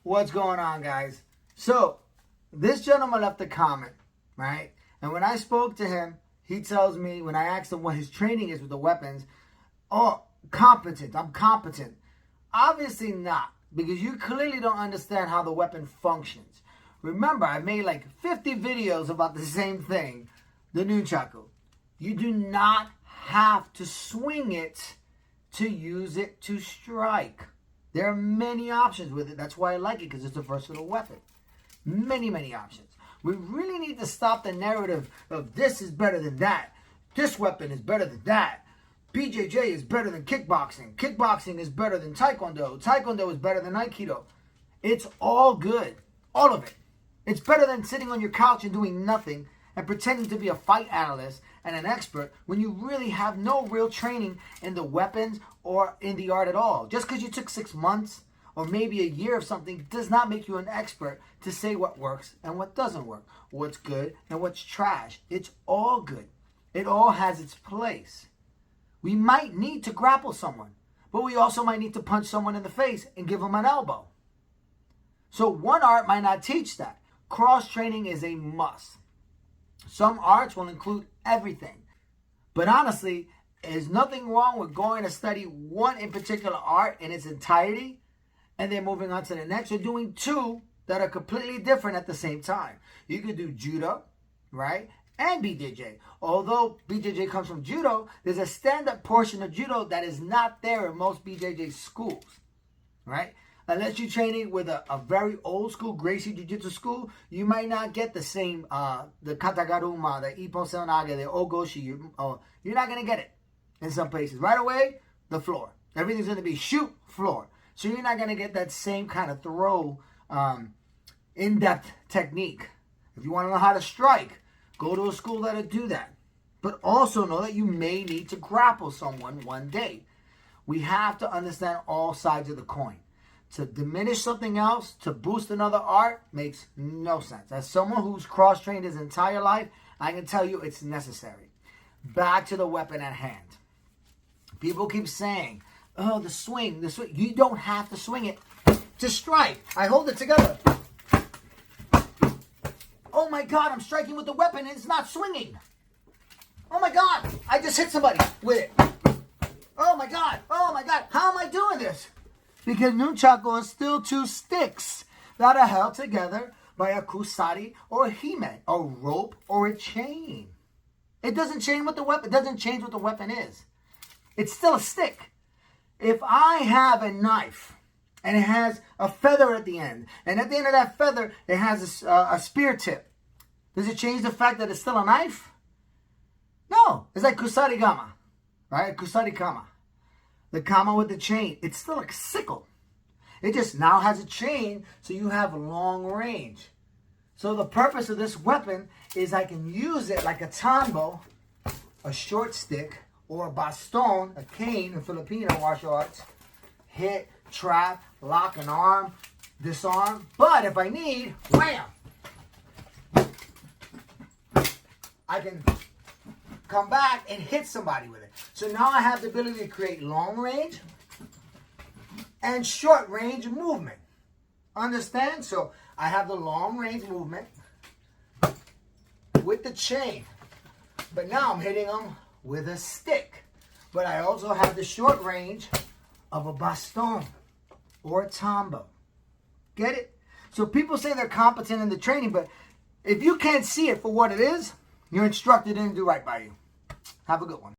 What's going on, guys? So, this gentleman left a comment, right? And when I spoke to him, he tells me, when I asked him what his training is with the weapons, oh, competent. I'm competent. Obviously not, because you clearly don't understand how the weapon functions. Remember, I've made like 50 videos about the same thing, the Nunchaku. You do not have to swing it to use it to strike. There are many options with it. That's why I like it, because it's a versatile weapon. Many options. We really need to stop the narrative of this is better than that. This weapon is better than that. BJJ is better than kickboxing. Kickboxing is better than Taekwondo. Taekwondo is better than Aikido. It's all good. All of it. It's better than sitting on your couch and doing nothing and pretending to be a fight analyst and an expert when you really have no real training in the weapons or in the art at all. Just because you took 6 months or maybe a year of something does not make you an expert to say what works and what doesn't work, what's good and what's trash. It's all good. It all has its place. We might need to grapple someone, but we also might need to punch someone in the face and give them an elbow. So one art might not teach that. Cross-training is a must. Some arts will include everything. But honestly, there's nothing wrong with going to study one in particular art in its entirety and then moving on to the next, or doing two that are completely different at the same time. You could do judo, right? And BJJ. Although BJJ comes from judo, there's a stand-up portion of judo that is not there in most BJJ schools, right? Unless you're training with a very old school Gracie Jiu-Jitsu school, you might not get the same, the Katagaruma, the Ippon Seonage, the Ogoshi. You're not going to get it in some places. Right away, the floor. Everything's going to be shoot, floor. So you're not going to get that same kind of throw, in-depth technique. If you want to know how to strike, go to a school that'll do that. But also know that you may need to grapple someone one day. We have to understand all sides of the coin. To diminish something else, to boost another art, makes no sense. As someone who's cross-trained his entire life, I can tell you it's necessary. Back to the weapon at hand. People keep saying, oh, the swing. You don't have to swing it to strike. I hold it together. Oh my God, I'm striking with the weapon and it's not swinging. Oh my God, I just hit somebody with it. Oh my God, how am I doing this? Because Nunchaku is still two sticks that are held together by a kusari or a hime, a rope or a chain. It doesn't change what the weapon is. It's still a stick. If I have a knife and it has a feather at the end, and at the end of that feather it has a spear tip, does it change the fact that it's still a knife? No. It's like kusari gama, right? Kusari kama. The kama with the chain. It's still a sickle. It just now has a chain, so you have long range. So the purpose of this weapon is I can use it like a tambo, a short stick, or a baston, a cane in Filipino martial arts. Hit, trap, lock an arm, disarm. But if I need, wham! I can come back and hit somebody with it. So now I have the ability to create long range and short range movement. Understand? So I have the long range movement with the chain. But now I'm hitting them with a stick. But I also have the short range of a baston or a tambo. Get it? So people say they're competent in the training, but if you can't see it for what it is, your instructor didn't do right by you. Have a good one.